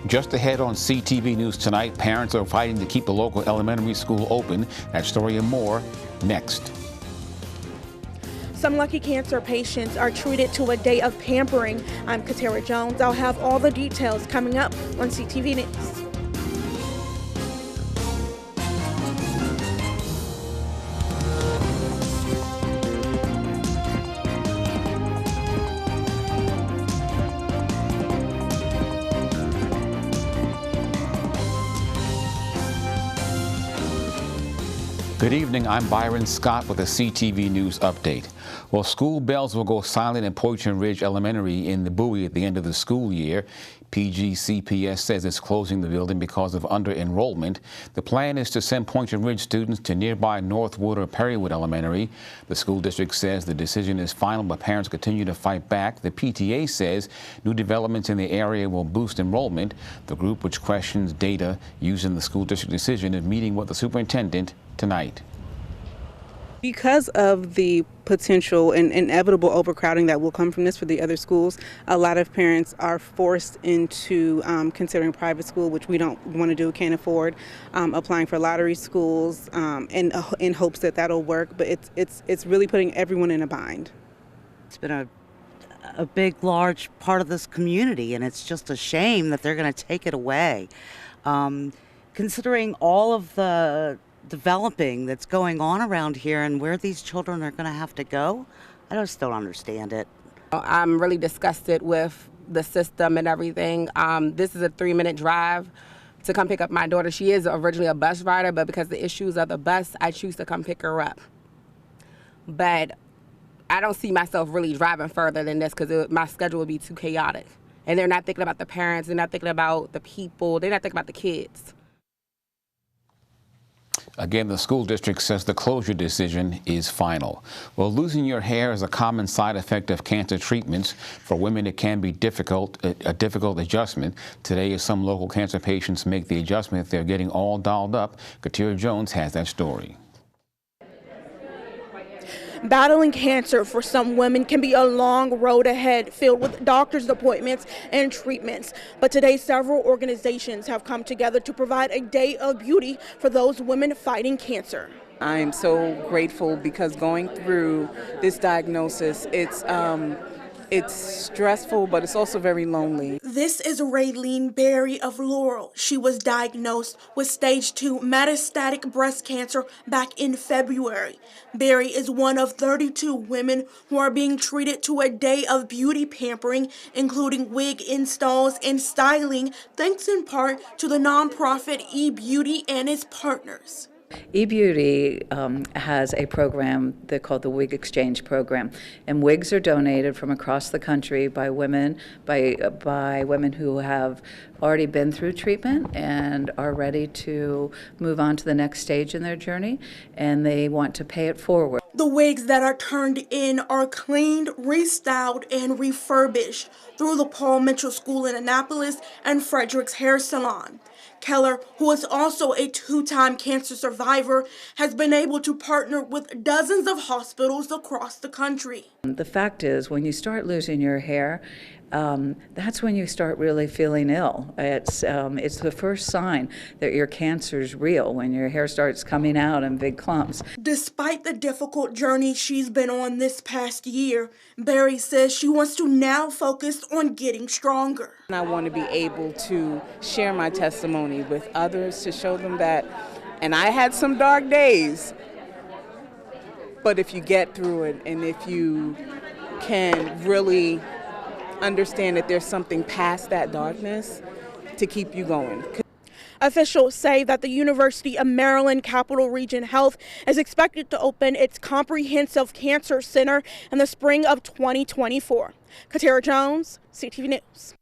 Just ahead on CTV News tonight, parents are fighting to keep the local elementary school open. That story and more next. Some lucky cancer patients are treated to a day of pampering. I'm Katara Jones. I'll have all the details coming up on CTV News. Good evening, I'm Byron Scott with a CTV News update. Well, school bells will go silent in Poitras Ridge Elementary in the Bowie at the end of the school year. PGCPS says it's closing the building because of under-enrollment. The plan is to send Poitras Ridge students to nearby Northwood or Perrywood Elementary. The school district says the decision is final, but parents continue to fight back. The PTA says new developments in the area will boost enrollment. The group, which questions data used in the school district decision, is meeting with the superintendent tonight. Because of the potential and inevitable overcrowding that will come from this for the other schools, a lot of parents are forced into considering private school, which we don't want to do, can't afford, applying for lottery schools in hopes that that'll work. But it's really putting everyone in a bind. It's been a big, large part of this community, and it's just a shame that they're going to take it away. Considering all of the developing that's going on around here and where these children are going to have to go, I just don't understand it. I'm really disgusted with the system and everything. This is a 3-minute drive to come pick up my daughter. She is originally a bus rider, but because of the issues of the bus, I choose to come pick her up. But I don't see myself really driving further than this because my schedule would be too chaotic. And they're not thinking about the parents, they're not thinking about the people, they're not thinking about the kids. Again, the school district says the closure decision is final. Well, losing your hair is a common side effect of cancer treatments. For women, it can be a difficult adjustment. Today, as some local cancer patients make the adjustment, they're getting all dolled up. Katira Jones has that story. Battling cancer for some women can be a long road ahead, filled with doctor's appointments and treatments. But today, several organizations have come together to provide a day of beauty for those women fighting cancer. I'm so grateful because going through this diagnosis, it's stressful, but it's also very lonely. This is Raylene Berry of Laurel. She was diagnosed with stage 2 metastatic breast cancer back in February. Berry is one of 32 women who are being treated to a day of beauty pampering, including wig installs and styling, thanks in part to the nonprofit eBeauty and its partners. eBeauty has a program they call the Wig Exchange Program, and wigs are donated from across the country by women who have already been through treatment and are ready to move on to the next stage in their journey, and they want to pay it forward. The wigs that are turned in are cleaned, restyled, and refurbished through the Paul Mitchell School in Annapolis and Frederick's Hair Salon. Keller, who is also a 2-time cancer survivor, has been able to partner with dozens of hospitals across the country. The fact is, when you start losing your hair, that's when you start really feeling ill. It's the first sign that your cancer's real, when your hair starts coming out in big clumps. Despite the difficult journey she's been on this past year, Berry says she wants to now focus on getting stronger. And I want to be able to share my testimony with others to show them that, and I had some dark days, but if you get through it and if you can really understand that there's something past that darkness to keep you going. Officials say that the University of Maryland Capital Region Health is expected to open its Comprehensive Cancer Center in the spring of 2024. Katira Jones, CTV News.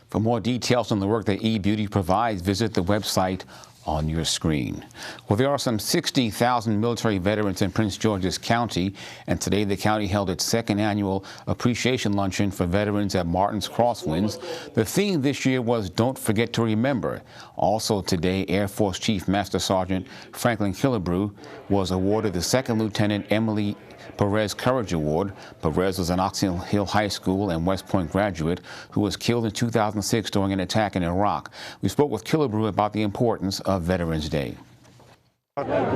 For more details on the work that eBeauty provides, visit the website on your screen. Well, there are some 60,000 military veterans in Prince George's County, and today the county held its second annual appreciation luncheon for veterans at Martin's Crosswinds. The theme this year was Don't Forget to Remember. Also today, Air Force Chief Master Sergeant Franklin Killebrew was awarded the Second Lieutenant Emily Perez Courage Award. Perez was an Ox Hill High School and West Point graduate who was killed in 2006 during an attack in Iraq. We spoke with Killebrew about the importance of Veterans Day.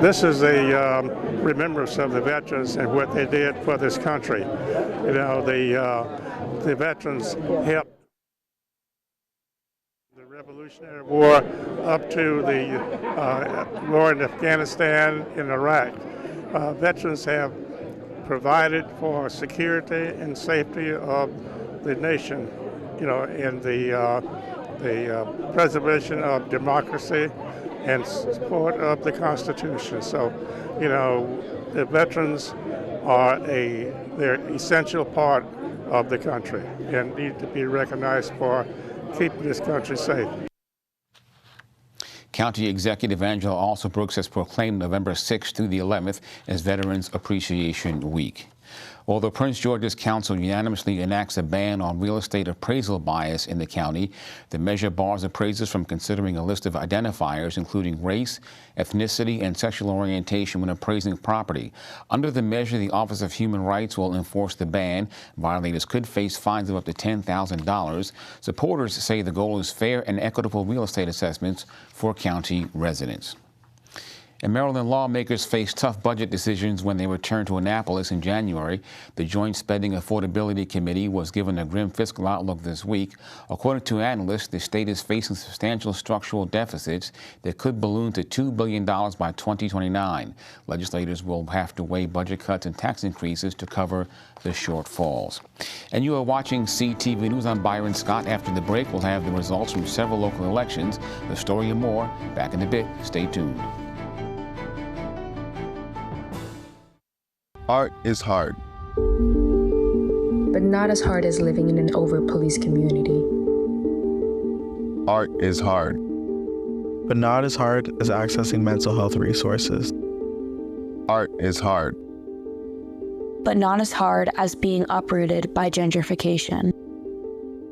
This is a remembrance of the veterans and what they did for this country. You know, the veterans helped the Revolutionary War up to the war in Afghanistan and Iraq. Veterans have provided for security and safety of the nation, you know, in the preservation of democracy and support of the Constitution. So, you know, the veterans are they're an essential part of the country and need to be recognized for keeping this country safe. County Executive Angela Alsobrooks has proclaimed November 6th through the 11th as Veterans Appreciation Week. Although Prince George's Council unanimously enacts a ban on real estate appraisal bias in the county, the measure bars appraisers from considering a list of identifiers including race, ethnicity, and sexual orientation when appraising property. Under the measure, the Office of Human Rights will enforce the ban. Violators could face fines of up to $10,000. Supporters say the goal is fair and equitable real estate assessments for county residents. And Maryland lawmakers face tough budget decisions when they returned to Annapolis in January. The Joint Spending Affordability Committee was given a grim fiscal outlook this week. According to analysts, the state is facing substantial structural deficits that could balloon to $2 billion by 2029. Legislators will have to weigh budget cuts and tax increases to cover the shortfalls. And you are watching CTV News. I'm Byron Scott. After the break, we'll have the results from several local elections. The story and more back in a bit. Stay tuned. Art is hard. But not as hard as living in an over-policed community. Art is hard. But not as hard as accessing mental health resources. Art is hard. But not as hard as being uprooted by gentrification.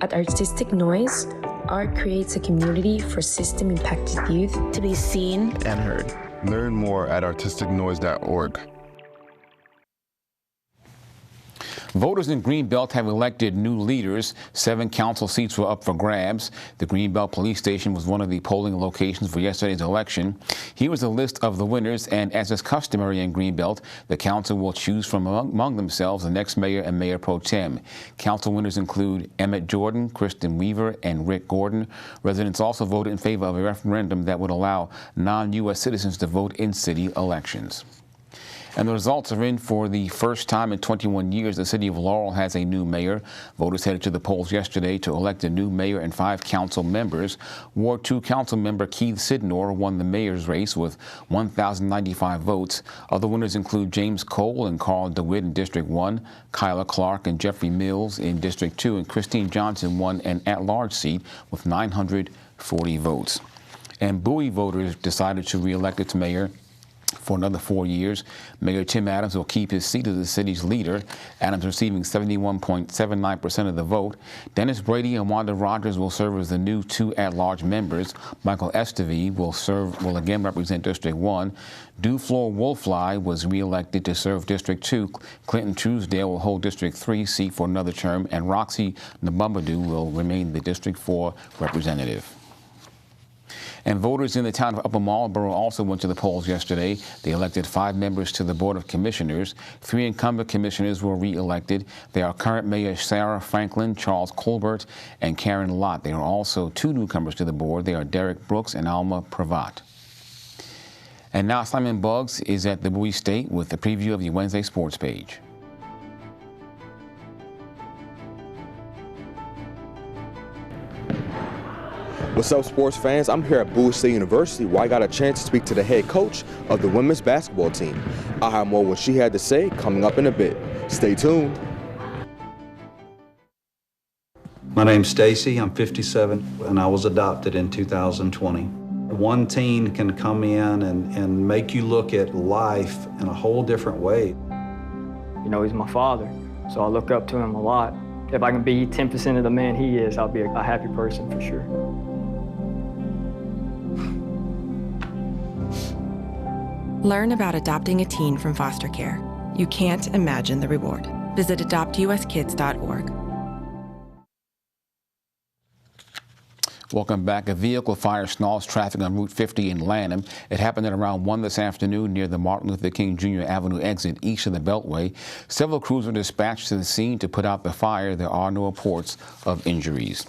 At Artistic Noise, art creates a community for system-impacted youth to be seen and heard. Learn more at artisticnoise.org. Voters in Greenbelt have elected new leaders. 7 council seats were up for grabs. The Greenbelt Police Station was one of the polling locations for yesterday's election. Here was a list of the winners, and as is customary in Greenbelt, the council will choose from among themselves the next mayor and mayor pro tem. Council winners include Emmett Jordan, Kristen Weaver, and Rick Gordon. Residents also voted in favor of a referendum that would allow non-U.S. citizens to vote in city elections. And the results are in for the first time in 21 years. The city of Laurel has a new mayor. Voters headed to the polls yesterday to elect a new mayor and 5 council members. Ward 2 council member Keith Sidnor won the mayor's race with 1,095 votes. Other winners include James Cole and Carl DeWitt in District 1, Kyla Clark and Jeffrey Mills in District 2, and Christine Johnson won an at-large seat with 940 votes. And Bowie voters decided to re-elect its mayor for another 4 years. Mayor Tim Adams will keep his seat as the city's leader. Adams receiving 71.79% of the vote. Dennis Brady and Wanda Rogers will serve as the new 2 at-large members. Michael Estevie will again represent District 1. Duflor Wolfly was re-elected to serve District 2. Clinton Truesdale will hold District 3 seat for another term, and Roxy Nabumadu will remain the District 4 representative. And voters in the town of Upper Marlboro also went to the polls yesterday. They elected 5 members to the Board of Commissioners. 3 incumbent commissioners were re-elected. They are current Mayor Sarah Franklin, Charles Colbert, and Karen Lott. There are also 2 newcomers to the board. They are Derek Brooks and Alma Pravat. And now Simon Buggs is at the Bowie State with the preview of the Wednesday sports page. What's up, sports fans? I'm here at Bowie State University, where I got a chance to speak to the head coach of the women's basketball team. I'll have more what she had to say coming up in a bit. Stay tuned. My name's Stacy. I'm 57, and I was adopted in 2020. One teen can come in and make you look at life in a whole different way. You know, he's my father, so I look up to him a lot. If I can be 10% of the man he is, I'll be a happy person for sure. Learn about adopting a teen from foster care. You can't imagine the reward. Visit adoptuskids.org. Welcome back. A vehicle fire snarls traffic on Route 50 in Lanham. It happened at around 1 this afternoon near the Martin Luther King Jr. Avenue exit east of the Beltway. Several crews were dispatched to the scene to put out the fire. There are no reports of injuries.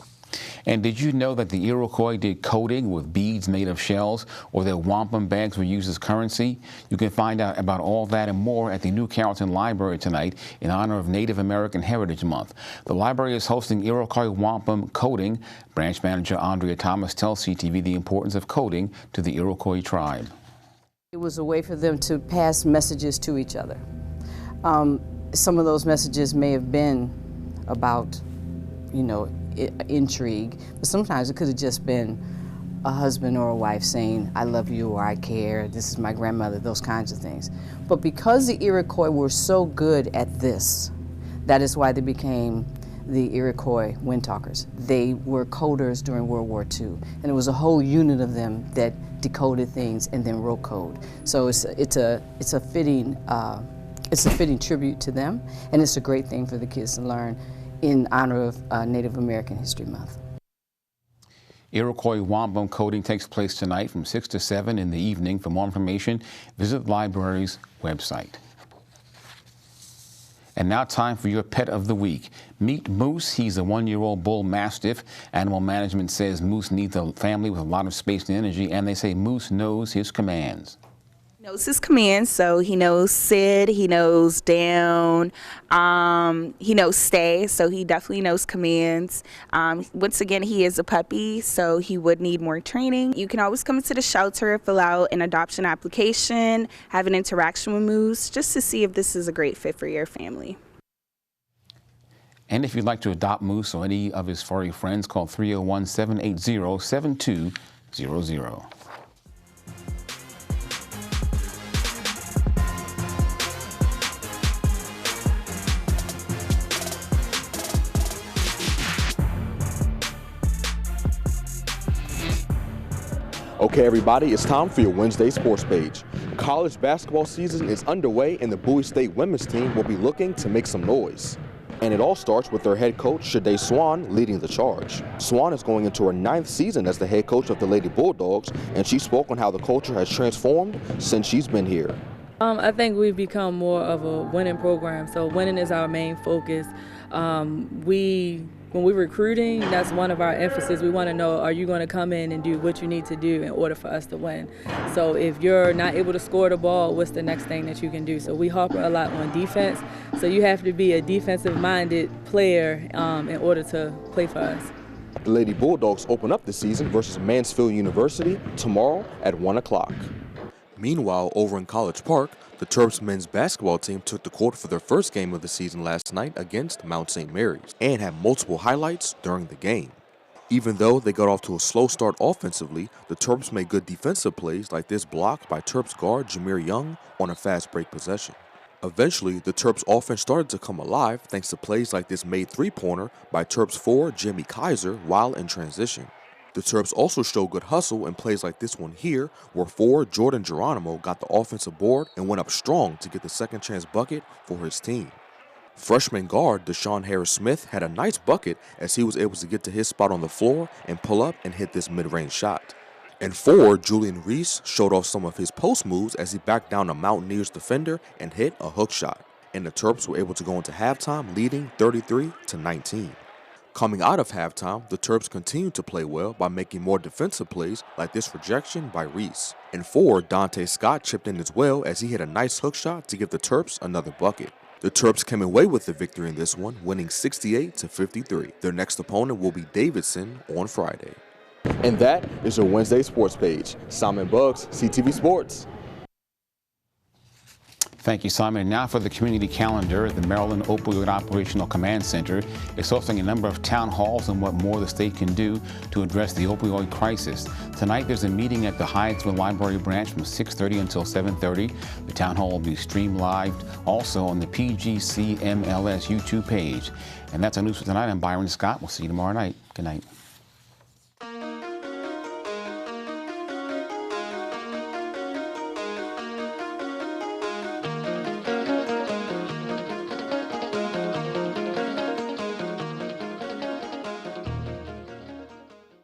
And did you know that the Iroquois did coding with beads made of shells, or their wampum bags were used as currency? You can find out about all that and more at the New Carrollton Library tonight in honor of Native American Heritage Month. The library is hosting Iroquois wampum coding. Branch Manager Andrea Thomas tells CTV the importance of coding to the Iroquois tribe. It was a way for them to pass messages to each other. Some of those messages may have been about, you know, intrigue, but sometimes it could have just been a husband or a wife saying, I love you, or I care, this is my grandmother, those kinds of things. But because the Iroquois were so good at this, that is why they became the Iroquois Windtalkers. They were coders during World War II, and it was a whole unit of them that decoded things and then wrote code. So it's a fitting tribute to them, and it's a great thing for the kids to learn in honor of Native American History Month. Iroquois wampum coding takes place tonight from 6 to 7 in the evening. For more information, visit the library's website. And now time for your pet of the week. Meet Moose. He's a 1-year-old bull mastiff. Animal management says Moose needs a family with a lot of space and energy, and they say Moose knows his commands. Knows his commands, so he knows sit, he knows down, he knows stay, so he definitely knows commands. Once again, he is a puppy, so he would need more training. You can always come to the shelter, fill out an adoption application, have an interaction with Moose, just to see if this is a great fit for your family. And if you'd like to adopt Moose or any of his furry friends, call 301-780-7200. Okay, everybody, it's time for your Wednesday sports page. College basketball season is underway, and the Bowie State women's team will be looking to make some noise. And it all starts with their head coach, Shade Swan, leading the charge. Swan is going into her 9th season as the head coach of the Lady Bulldogs, and she spoke on how the culture has transformed since she's been here. I think we've become more of a winning program, so winning is our main focus. When we're recruiting, that's one of our emphasis. We want to know, are you going to come in and do what you need to do in order for us to win? So if you're not able to score the ball, what's the next thing that you can do? So we harp a lot on defense. So you have to be a defensive-minded player in order to play for us. The Lady Bulldogs open up the season versus Mansfield University tomorrow at 1 o'clock. Meanwhile, over in College Park, the Terps men's basketball team took the court for their first game of the season last night against Mount St. Mary's and had multiple highlights during the game. Even though they got off to a slow start offensively, the Terps made good defensive plays like this block by Terps guard Jameer Young on a fast break possession. Eventually, the Terps offense started to come alive thanks to plays like this made three-pointer by Terps forward Jamie Kaiser while in transition. The Terps also showed good hustle in plays like this one here, where forward Jordan Geronimo got the offensive board and went up strong to get the second chance bucket for his team. Freshman guard Deshaun Harris-Smith had a nice bucket as he was able to get to his spot on the floor and pull up and hit this mid-range shot. And forward Julian Reese showed off some of his post moves as he backed down a Mountaineers defender and hit a hook shot. And the Terps were able to go into halftime leading 33-19. Coming out of halftime, the Terps continued to play well by making more defensive plays like this rejection by Reese. And forward Dante Scott chipped in as well as he hit a nice hook shot to give the Terps another bucket. The Terps came away with the victory in this one, winning 68-53. Their next opponent will be Davidson on Friday. And that is your Wednesday sports page. Simon Buggs, CTV Sports. Thank you, Simon. And now for the community calendar. The Maryland Opioid Operational Command Center is hosting a number of town halls on what more the state can do to address the opioid crisis. Tonight, there's a meeting at the Hyattsville Library branch from 6:30 until 7:30. The town hall will be streamed live also on the PGC MLS YouTube page. And that's our news for tonight. I'm Byron Scott. We'll see you tomorrow night. Good night.